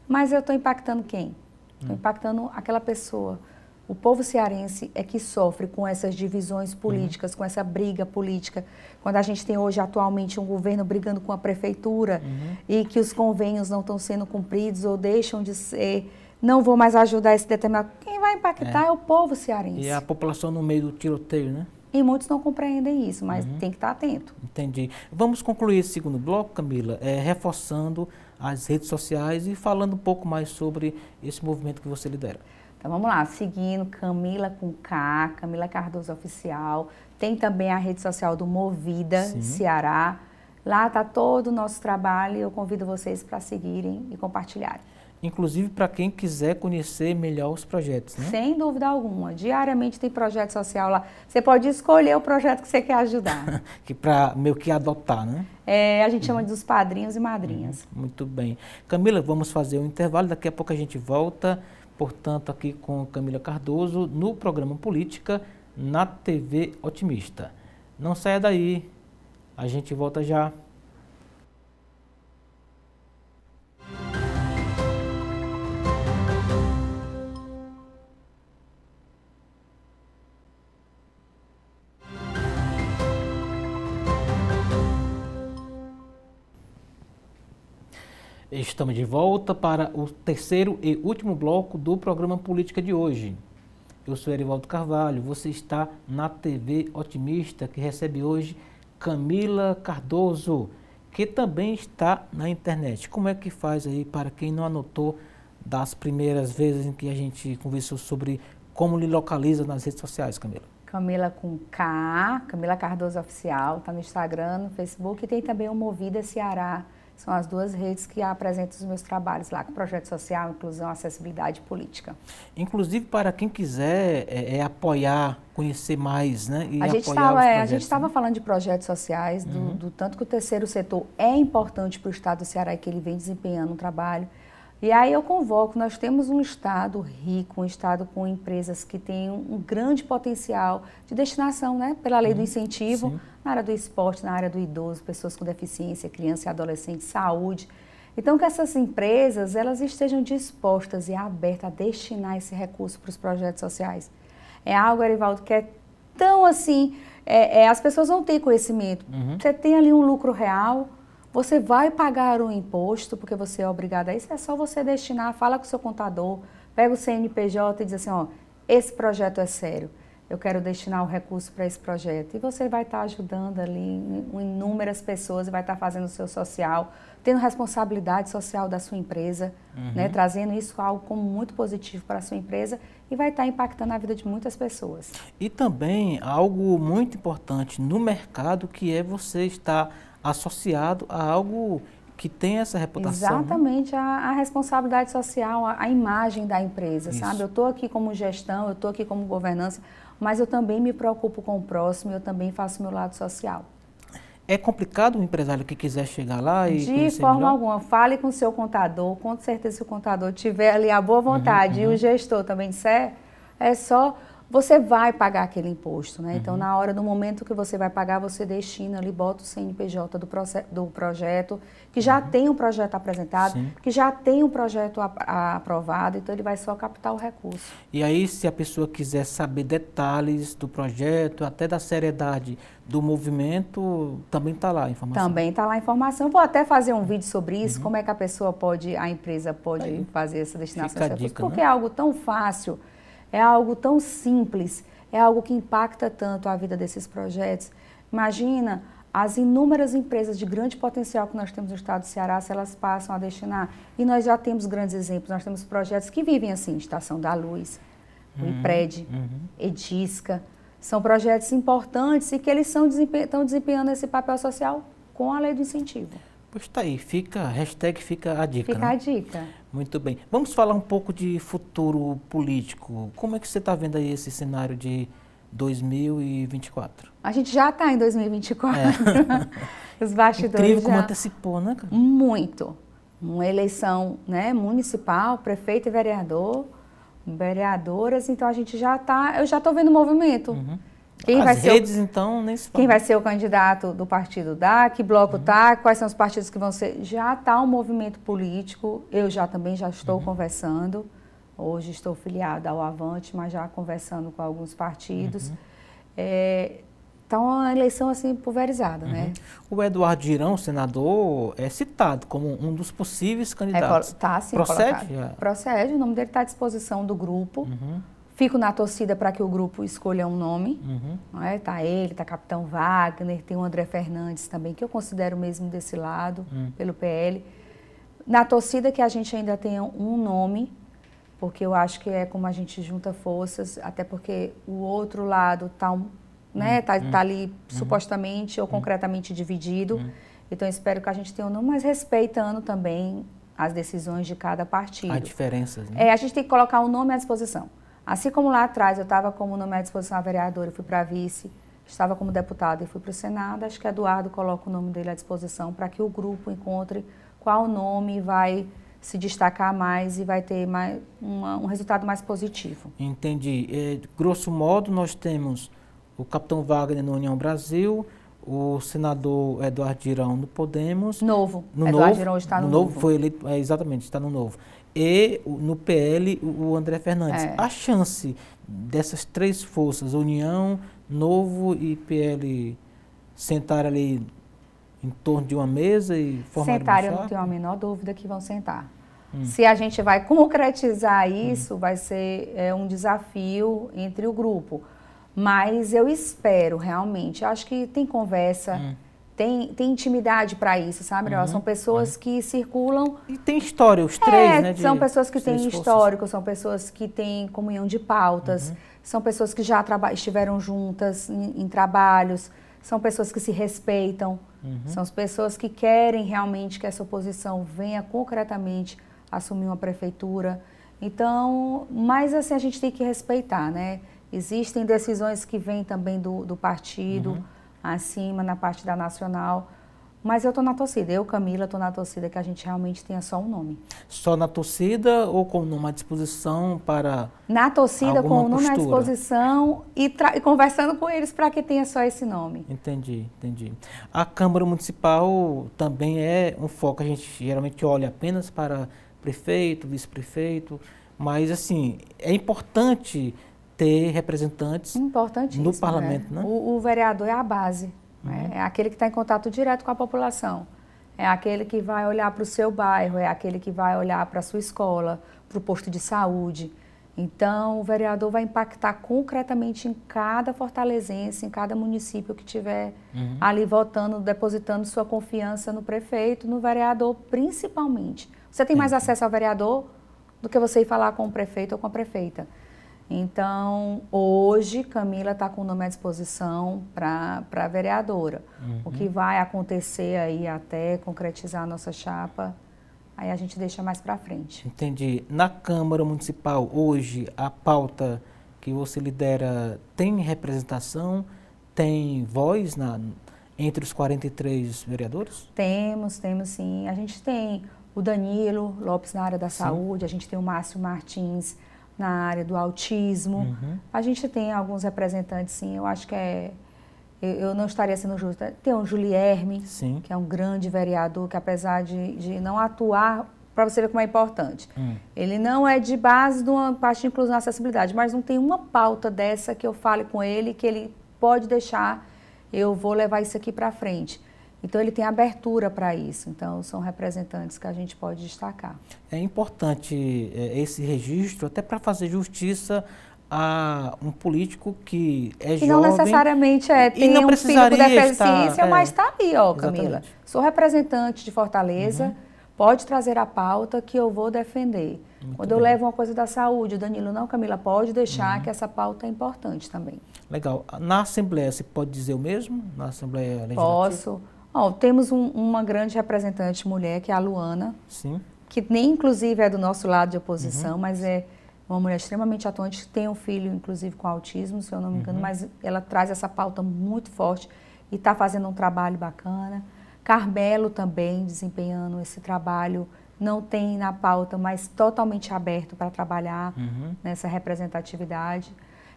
S2: Mas eu estou impactando quem? Estou impactando aquela pessoa. O povo cearense é que sofre com essas divisões políticas, com essa briga política. Quando a gente tem hoje, atualmente, um governo brigando com a prefeitura e que os convênios não estão sendo cumpridos ou deixam de ser, não vou mais ajudar esse determinado... Quem vai impactar é o povo cearense.
S1: E a população no meio do tiroteio, né?
S2: E muitos não compreendem isso, mas tem que estar atento.
S1: Entendi. Vamos concluir esse segundo bloco, Camila, reforçando as redes sociais e falando um pouco mais sobre esse movimento que você lidera.
S2: Então vamos lá, seguindo Camila com K, Camila Cardoso Oficial. Tem também a rede social do Movida Ceará. Lá está todo o nosso trabalho e eu convido vocês para seguirem e compartilharem.
S1: Inclusive para quem quiser conhecer melhor os projetos, né?
S2: Sem dúvida alguma. Diariamente tem projeto social lá. Você pode escolher o projeto que você quer ajudar.
S1: Que para meio que adotar, né?
S2: A gente chama dos padrinhos e madrinhas.
S1: Muito bem. Camila, vamos fazer um intervalo. Daqui a pouco a gente volta. Portanto, aqui com Camila Cardoso, no programa Política, na TV Otimista. Não saia daí, a gente volta já. Estamos de volta para o terceiro e último bloco do programa Política de hoje. Eu sou Erivaldo Carvalho, você está na TV Otimista, que recebe hoje Camila Cardoso, que também está na internet. Como é que faz aí para quem não anotou das primeiras vezes em que a gente conversou sobre como lhe localiza nas redes sociais, Camila?
S2: Camila com K, Camila Cardoso Oficial, está no Instagram, no Facebook e tem também o Movida Ceará. São as duas redes que apresentam os meus trabalhos lá, com projeto social, inclusão, acessibilidade política. Inclusive,
S1: para quem quiser apoiar, conhecer mais, né? E
S2: a gente estava falando de projetos sociais, do tanto que o terceiro setor é importante para o Estado do Ceará e que ele vem desempenhando um trabalho. E aí eu convoco, nós temos um estado rico, um estado com empresas que têm um grande potencial de destinação, né, pela lei do incentivo,
S1: sim.
S2: na área do esporte, na área do idoso, pessoas com deficiência, criança e adolescente, saúde. Então que essas empresas, elas estejam dispostas e abertas a destinar esse recurso para os projetos sociais. É algo, Erivaldo, que é tão assim, as pessoas não têm conhecimento. Você tem ali um lucro real, você vai pagar um imposto, porque você é obrigado a isso, é só você destinar, fala com o seu contador, pega o CNPJ e diz assim, ó, esse projeto é sério, eu quero destinar o recurso para esse projeto. E você vai estar ajudando ali inúmeras pessoas, vai estar fazendo o seu social, tendo responsabilidade social da sua empresa, né, trazendo isso algo como muito positivo para a sua empresa e vai estar impactando a vida de muitas pessoas.
S1: E também algo muito importante no mercado, que é você estar associado a algo que tem essa reputação.
S2: Exatamente, né? A responsabilidade social, a imagem da empresa,
S1: Isso.
S2: sabe? Eu estou aqui como gestão, eu estou aqui como governança, mas eu também me preocupo com o próximo, eu também faço meu lado social.
S1: É complicado o empresário que quiser chegar lá e
S2: de forma alguma, fale com o seu contador, com certeza se o contador tiver ali a boa vontade e o gestor também disser, é só, você vai pagar aquele imposto, né? Então, na hora, no momento que você vai pagar, você destina ali, bota o CNPJ do projeto, que já tem um projeto apresentado,
S1: Sim.
S2: que já tem um projeto aprovado, então ele vai só captar o recurso.
S1: E aí, se a pessoa quiser saber detalhes do projeto, até da seriedade do movimento, também está lá a informação.
S2: Também está lá a informação. Vou até fazer um vídeo sobre isso, como é que a empresa pode fazer essa destinação de recursos, porque é algo tão fácil, é algo tão simples, é algo que impacta tanto a vida desses projetos. Imagina as inúmeras empresas de grande potencial que nós temos no estado do Ceará, se elas passam a destinar. E nós já temos grandes exemplos, nós temos projetos que vivem assim, Estação da Luz, o IPRED, Edisca. São projetos importantes e que eles estão desempenhando esse papel social com a lei do incentivo.
S1: Pois está aí, fica a dica.
S2: Fica, né? A dica.
S1: Muito bem. Vamos falar um pouco de futuro político. Como é que você está vendo aí esse cenário de 2024?
S2: A gente já está em 2024. Os bastidores
S1: incrível como antecipou, né, cara?
S2: Muito. Uma eleição, né, municipal, prefeito e vereadoras, então a gente já está, eu já estou vendo o movimento. Quem vai ser
S1: então, nem se fala.
S2: Quem vai ser o candidato do partido dá, que bloco tá, quais são os partidos que vão ser. Já está um movimento político, eu também já estou conversando, hoje estou filiada ao Avante, mas já conversando com alguns partidos. Então, é uma eleição assim pulverizada, né?
S1: O Eduardo Girão, senador, é citado como um dos possíveis candidatos.
S2: Está sim,
S1: procede?
S2: Procede, o nome dele está à disposição do grupo. Fico na torcida para que o grupo escolha um nome. Está ele, está Capitão Wagner, tem o André Fernandes também, que eu considero mesmo desse lado, pelo PL. Na torcida que a gente ainda tenha um nome, porque eu acho que é como a gente junta forças, até porque o outro lado está tá ali supostamente ou concretamente dividido. Então, espero que a gente tenha um nome, mas respeitando também as decisões de cada partido.
S1: Há diferenças, né?
S2: A gente tem que colocar um nome à disposição. Assim como lá atrás eu estava como nome à disposição a vereadora e fui para a vice, estava como deputada e fui para o Senado, acho que Eduardo coloca o nome dele à disposição para que o grupo encontre qual nome vai se destacar mais e vai ter um resultado mais positivo.
S1: Entendi. Grosso modo, nós temos o Capitão Wagner no União Brasil, o senador Eduardo Girão no Podemos.
S2: Eduardo Girão está no Novo.
S1: Foi eleito, exatamente, está no Novo. E no PL, o André Fernandes. A chance dessas três forças, União, Novo e PL, sentar ali em torno de uma mesa e formar
S2: sentar, eu não tenho a menor dúvida que vão sentar. Se a gente vai concretizar isso, vai ser um desafio entre o grupo. Mas eu espero realmente, acho que tem conversa, tem intimidade para isso, sabe? São pessoas que circulam...
S1: E tem história, os três, né?
S2: São pessoas que têm histórico, são pessoas que têm comunhão de pautas, são pessoas que já estiveram juntas em trabalhos, são pessoas que se respeitam, são as pessoas que querem realmente que essa oposição venha concretamente assumir uma prefeitura. Então, mas assim, a gente tem que respeitar, né? Existem decisões que vêm também do partido, acima, na parte da nacional, Mas eu estou na torcida, eu, Camila, estou na torcida que a gente realmente tenha só um nome.
S1: Só na torcida ou com o nome à disposição para
S2: Na torcida, com o nome à
S1: postura?
S2: disposição e conversando com eles para que tenha só esse nome.
S1: Entendi, entendi. A Câmara Municipal também é um foco, a gente geralmente olha apenas para prefeito, vice-prefeito, mas assim, é importante ter representantes no parlamento, né?
S2: O vereador é a base, né? É aquele que está em contato direto com a população, é aquele que vai olhar para o seu bairro, é aquele que vai olhar para a sua escola, para o posto de saúde. Então, o vereador vai impactar concretamente em cada fortalezense, em cada município que estiver ali votando, depositando sua confiança no prefeito, no vereador principalmente. Você tem mais acesso ao vereador do que você ir falar com o prefeito ou com a prefeita. Então, hoje, Camila está com o nome à disposição para vereadora. O que vai acontecer aí até concretizar a nossa chapa, aí a gente deixa mais para frente.
S1: Entendi. Na Câmara Municipal, hoje, a pauta que você lidera tem representação, tem voz entre os 43 vereadores?
S2: Temos sim. A gente tem o Danilo Lopes na área da saúde, a gente tem o Márcio Martins na área do autismo. A gente tem alguns representantes, sim, eu acho que eu não estaria sendo justa. Tem o Julierme, que é um grande vereador, que apesar de não atuar, para você ver como é importante, ele não é de base de uma parte de inclusão e acessibilidade, mas não tem uma pauta dessa que eu fale com ele, que ele pode deixar, eu vou levar isso aqui para frente. Então, ele tem abertura para isso. Então, são representantes que a gente pode destacar.
S1: É importante esse registro, até para fazer justiça a um político que é jovem.
S2: E não necessariamente tem um filho com deficiência, mas está aí, ó, Camila. Exatamente. Sou representante de Fortaleza, pode trazer a pauta que eu vou defender. Quando eu levo uma coisa da saúde, o Danilo, não, Camila, pode deixar que essa pauta é importante também.
S1: Legal. Na Assembleia, você pode dizer o mesmo? Na Assembleia Legislativa?
S2: Posso. Temos uma grande representante mulher, que é a Luana, que nem inclusive é do nosso lado de oposição, mas é uma mulher extremamente atuante, que tem um filho, inclusive, com autismo, se eu não me engano, mas ela traz essa pauta muito forte e está fazendo um trabalho bacana. Carmelo também desempenhando esse trabalho, não tem na pauta, mas totalmente aberto para trabalhar nessa representatividade.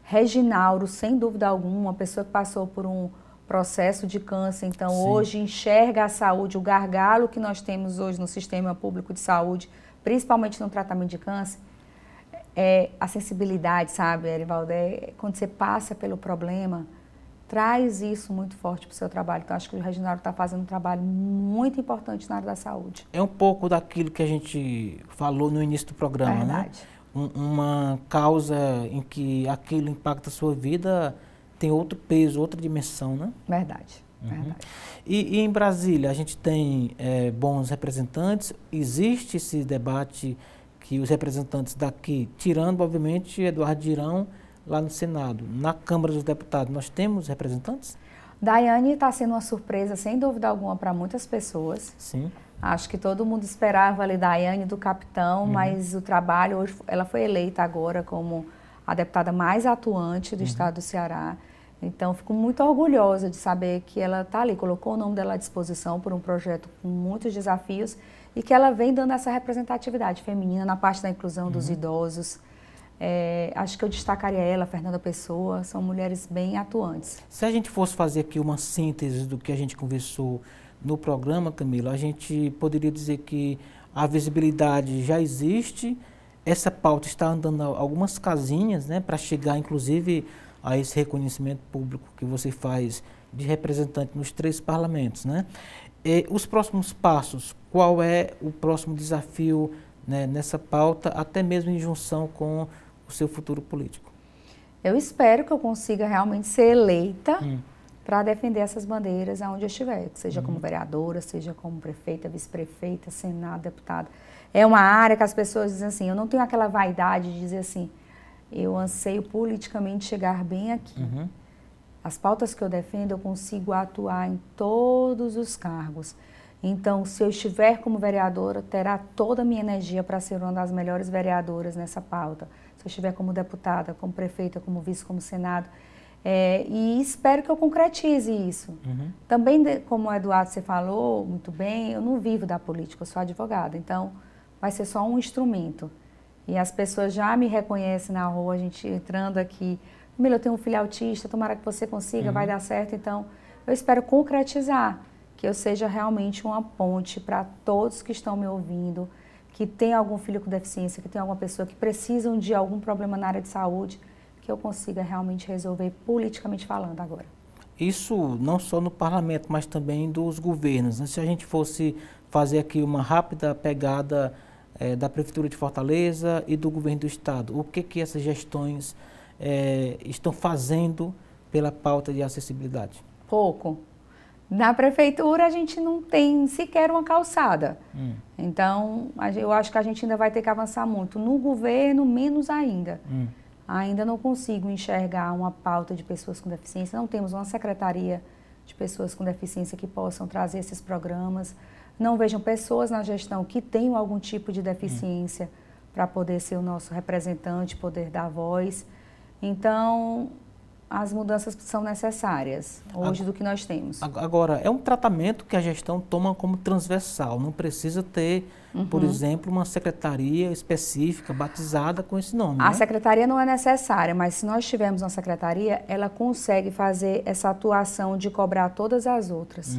S2: Reginaldo, sem dúvida alguma, uma pessoa que passou por um processo de câncer, então hoje enxerga a saúde, o gargalo que nós temos hoje no sistema público de saúde, principalmente no tratamento de câncer, é a sensibilidade, sabe, Erivaldo? Quando você passa pelo problema, traz isso muito forte para o seu trabalho. Então, acho que o Reginaldo está fazendo um trabalho muito importante na área da saúde.
S1: É um pouco daquilo que a gente falou no início do programa,
S2: Verdade.
S1: Né? Uma causa em que aquilo impacta a sua vida tem outro peso, outra dimensão, né?
S2: Verdade, verdade.
S1: E em Brasília, a gente tem bons representantes, existe esse debate que os representantes daqui, tirando, obviamente, Eduardo Girão, lá no Senado, na Câmara dos Deputados, nós temos representantes?
S2: Daiane está sendo uma surpresa, sem dúvida alguma, para muitas pessoas.
S1: Sim.
S2: Acho que todo mundo esperava ali Daiane do capitão, mas o trabalho, hoje ela foi eleita agora como a deputada mais atuante do estado do Ceará. Então, fico muito orgulhosa de saber que ela está ali, colocou o nome dela à disposição por um projeto com muitos desafios e que ela vem dando essa representatividade feminina na parte da inclusão dos idosos. Acho que eu destacaria ela, Fernanda Pessoa, são mulheres bem atuantes.
S1: Se a gente fosse fazer aqui uma síntese do que a gente conversou no programa, Camila, a gente poderia dizer que a visibilidade já existe, essa pauta está andando algumas casinhas, né, para chegar, inclusive, a esse reconhecimento público que você faz de representante nos 3 parlamentos, né? E os próximos passos, qual é o próximo desafio, né, nessa pauta, até mesmo em junção com o seu futuro político?
S2: Eu espero que eu consiga realmente ser eleita para defender essas bandeiras aonde eu estiver, seja como vereadora, seja como prefeita, vice-prefeita, senado, deputada. É uma área que as pessoas dizem assim, eu não tenho aquela vaidade de dizer assim, eu anseio politicamente chegar bem aqui. As pautas que eu defendo, eu consigo atuar em todos os cargos. Então, se eu estiver como vereadora, terá toda a minha energia para ser uma das melhores vereadoras nessa pauta. Se eu estiver como deputada, como prefeita, como vice, como senado, E espero que eu concretize isso. Também, como o Eduardo você falou muito bem, eu não vivo da política, eu sou advogada, então vai ser só um instrumento. E as pessoas já me reconhecem na rua, a gente entrando aqui, Camila, eu tenho um filho autista, tomara que você consiga, vai dar certo. Então, eu espero concretizar, que eu seja realmente uma ponte para todos que estão me ouvindo, que tem algum filho com deficiência, que tem alguma pessoa que precisam de algum problema na área de saúde, que eu consiga realmente resolver politicamente falando agora.
S1: Isso não só no parlamento, mas também dos governos, né? Se a gente fosse fazer aqui uma rápida pegada da Prefeitura de Fortaleza e do governo do estado, o que essas gestões estão fazendo pela pauta de acessibilidade?
S2: Pouco. Na prefeitura a gente não tem sequer uma calçada. Então, eu acho que a gente ainda vai ter que avançar muito. No governo, menos ainda. Ainda não consigo enxergar uma pauta de pessoas com deficiência. Não temos uma secretaria de pessoas com deficiência que possam trazer esses programas. Não vejam pessoas na gestão que tenham algum tipo de deficiência para poder ser o nosso representante, poder dar voz. Então, as mudanças são necessárias hoje do que nós temos.
S1: Agora, é um tratamento que a gestão toma como transversal, não precisa ter, por exemplo, uma secretaria específica, batizada com esse nome.
S2: A secretaria não é necessária, mas se nós tivermos uma secretaria, ela consegue fazer essa atuação de cobrar todas as outras.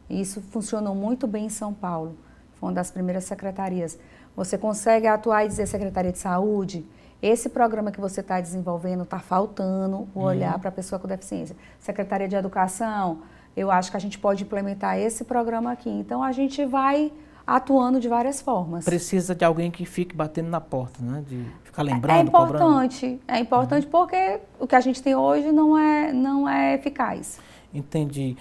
S2: Isso funcionou muito bem em São Paulo, foi uma das primeiras secretarias. Você consegue atuar e dizer Secretaria de Saúde, esse programa que você está desenvolvendo está faltando o olhar para a pessoa com deficiência. Secretaria de Educação, eu acho que a gente pode implementar esse programa aqui. Então, a gente vai atuando de várias formas.
S1: Precisa de alguém que fique batendo na porta, né? De ficar lembrando,
S2: cobrando. É importante porque o que a gente tem hoje não é eficaz.
S1: Entendi.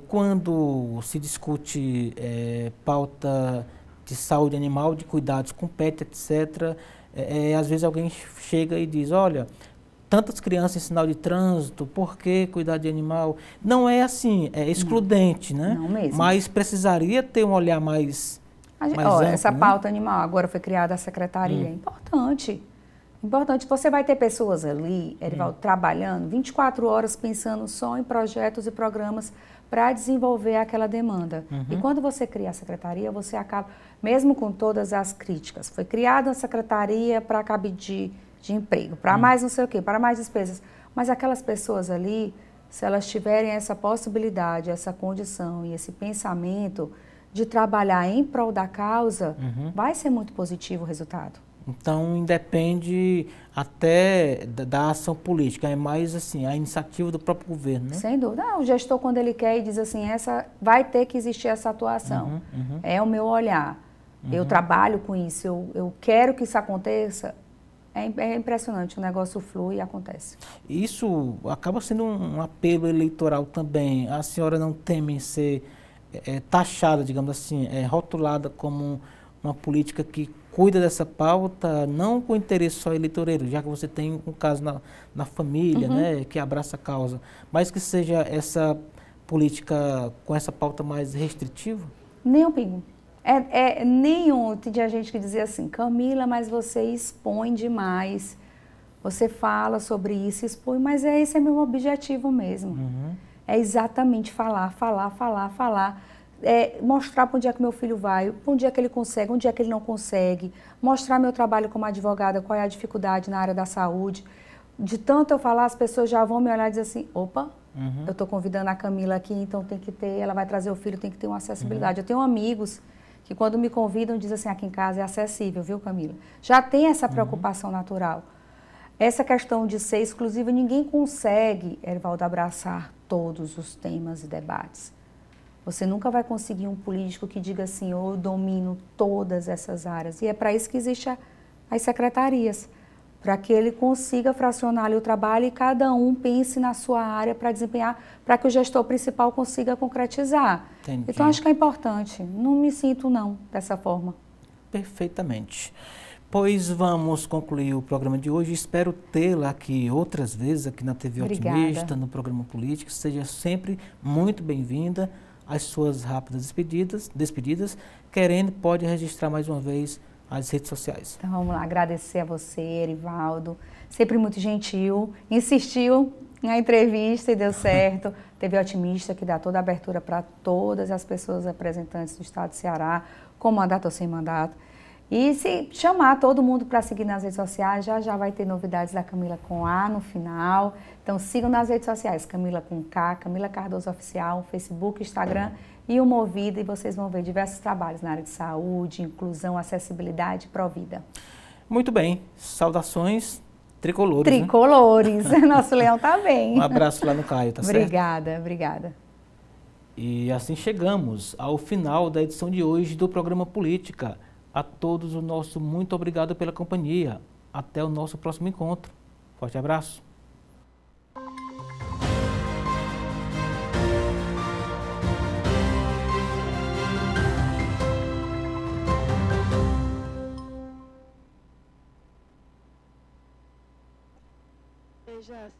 S1: Quando se discute pauta de saúde animal, de cuidados com pet, etc., às vezes alguém chega e diz, olha, tantas crianças em sinal de trânsito, por que cuidar de animal? Não é assim, é excludente, né?
S2: Não mesmo.
S1: Mas precisaria ter um olhar mais amplo,
S2: essa
S1: né?
S2: pauta animal, agora foi criada a secretaria, é importante. Importante, você vai ter pessoas ali, Erivaldo, trabalhando 24 horas pensando só em projetos e programas para desenvolver aquela demanda. E quando você cria a secretaria, você acaba, mesmo com todas as críticas, foi criada a secretaria para cabide de emprego, para mais não sei o quê, para mais despesas. Mas aquelas pessoas ali, se elas tiverem essa possibilidade, essa condição e esse pensamento de trabalhar em prol da causa, vai ser muito positivo o resultado.
S1: Então, independe até da ação política, é mais assim, a iniciativa do próprio governo, né?
S2: Sem dúvida. O gestor, quando ele quer e diz assim, vai ter que existir essa atuação, é o meu olhar, eu trabalho com isso, eu quero que isso aconteça, é impressionante, o negócio flui e acontece.
S1: Isso acaba sendo um apelo eleitoral também. A senhora não teme ser taxada, digamos assim, rotulada como uma política que cuida dessa pauta, não com interesse só eleitoreiro, já que você tem um caso na família, né, que abraça a causa, mas que seja essa política com essa pauta mais restritiva?
S2: Nem um pingo. Nenhum. Tinha gente que dizia assim, Camila, mas você expõe demais, você fala sobre isso, expõe, mas esse é meu objetivo mesmo. É exatamente falar. Mostrar para onde é que meu filho vai, para onde é que ele consegue, onde é que ele não consegue, mostrar meu trabalho como advogada, qual é a dificuldade na área da saúde. De tanto eu falar, as pessoas já vão me olhar e dizer assim, opa, eu estou convidando a Camila aqui, então tem que ter, ela vai trazer o filho, tem que ter uma acessibilidade. Eu tenho amigos que quando me convidam dizem assim, aqui em casa é acessível, viu, Camila? Já tem essa preocupação natural. Essa questão de ser exclusiva, ninguém consegue, Erivaldo, abraçar todos os temas e debates. Você nunca vai conseguir um político que diga assim, eu domino todas essas áreas. E é para isso que existem as secretarias, para que ele consiga fracionar ali o trabalho e cada um pense na sua área para desempenhar, para que o gestor principal consiga concretizar.
S1: Entendi.
S2: Então, acho que é importante. Não me sinto, não, dessa forma.
S1: Perfeitamente. Pois vamos concluir o programa de hoje. Espero tê-la aqui outras vezes, aqui na TV
S2: Obrigada.
S1: Otimista, no programa Política. Seja sempre muito bem-vinda. As suas rápidas despedidas. Querendo, pode registrar mais uma vez as redes sociais.
S2: Então, vamos lá. Agradecer a você, Erivaldo. Sempre muito gentil. Insistiu a entrevista e deu certo. TV Otimista, que dá toda a abertura para todas as pessoas representantes do estado de Ceará, com mandato ou sem mandato. E se chamar todo mundo para seguir nas redes sociais, já vai ter novidades da Camila com A no final. Então sigam nas redes sociais, Camila com K, Camila Cardoso Oficial, Facebook, Instagram e o Movida, e vocês vão ver diversos trabalhos na área de saúde, inclusão, acessibilidade e Provida.
S1: Muito bem, saudações tricolores.
S2: Tricolores, né? Nosso leão tá bem.
S1: Um abraço lá no Caio, tá
S2: obrigada,
S1: certo?
S2: Obrigada.
S1: E assim chegamos ao final da edição de hoje do programa Política. A todos o nosso muito obrigado pela companhia. Até o nosso próximo encontro. Forte abraço.
S3: Gerson.